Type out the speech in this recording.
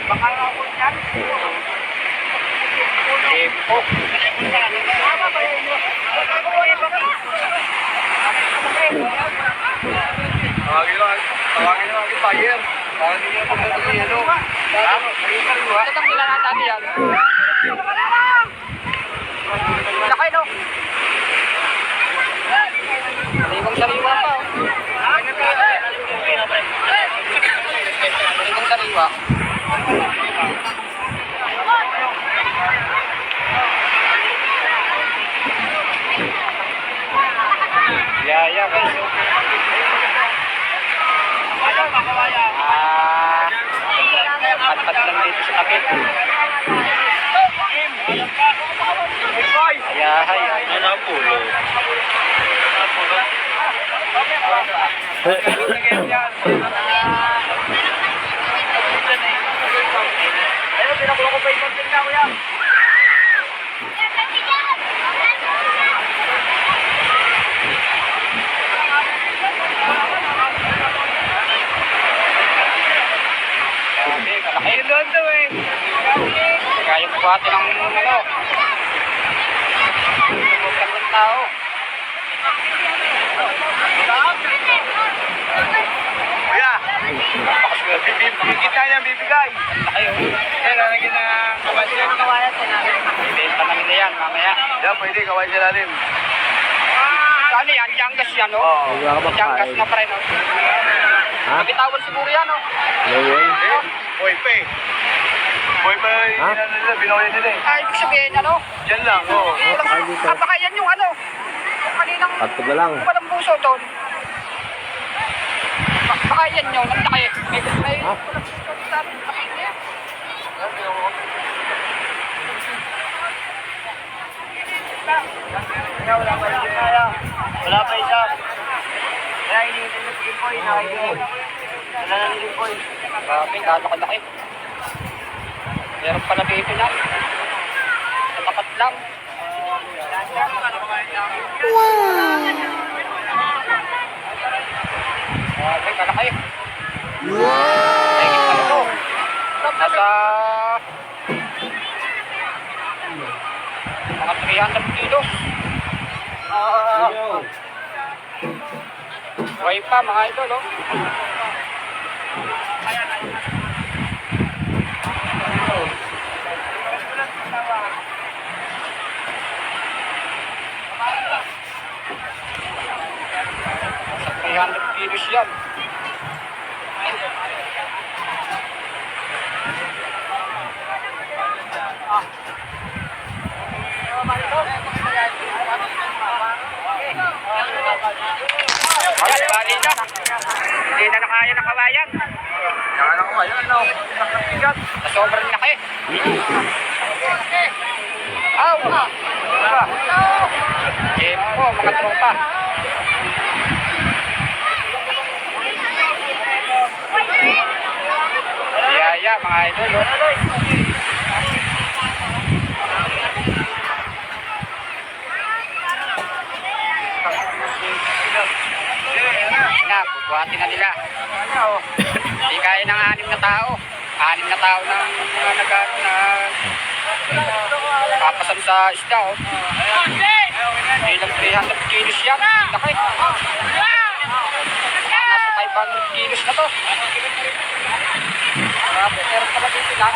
Bakal ako dyan. Tempo. Tawagin lang yung buyer. Baka hindi niya pagdating yung yelo. Tatang nila natin yan. Laki no? Sariwang-sariwa pa. Sariwang-sariwa. Ya, guys. Pat-pat lang dito sa tabi. Ayahay. Ano ang pulo? Ayun, pinakulo ko pa yung content na, kuya. Ayun doon daw eh. Kaya buhati ng ano. Huwag ng tao. Kuya, kita niya bibigay. Ayun. Kaya lalagyan na kawayan. Kawayan sa namin. Ibenta namin na yan mamaya. Yan, pwede kawayan sa namin. Ano yan? Tianggas yan, no? Oo. Tianggas na pa rin, no? Kapitawan siguro yan, no? Boy pa eh. Boy pa nila, binawayan nila eh. Ay, ibig sabihin, ano? Yan lang, oo. Baka yan yung ano? Kaninang walang puso doon. Baka yan yung nandaki. May wala pa isa. Kaya iniintay na si Boy, nakikita. Wala na si Boy. Maraming kalaki-laki. Meron pala dito na. Natapat lang. Wow! Maraming kalaki. Wow! Mahigit na ito. Nasa mga 300 kilos. Buhay pa mga idol, oh. Sa 300 kilos yan. Hindi na nakaya ng kawayan. Kaya ng kawayan, no? Sobrang laki. Tempo, mga tropa. Yaya, mga idol. Buhati na nila. Hindi kaya ng 6 na tao. 6 na tao ng mga papasan sa isda. Oh. Hindi lang 300 kilos yan. Laki. Nasa 500 kilos na to. Meron pala dito lang.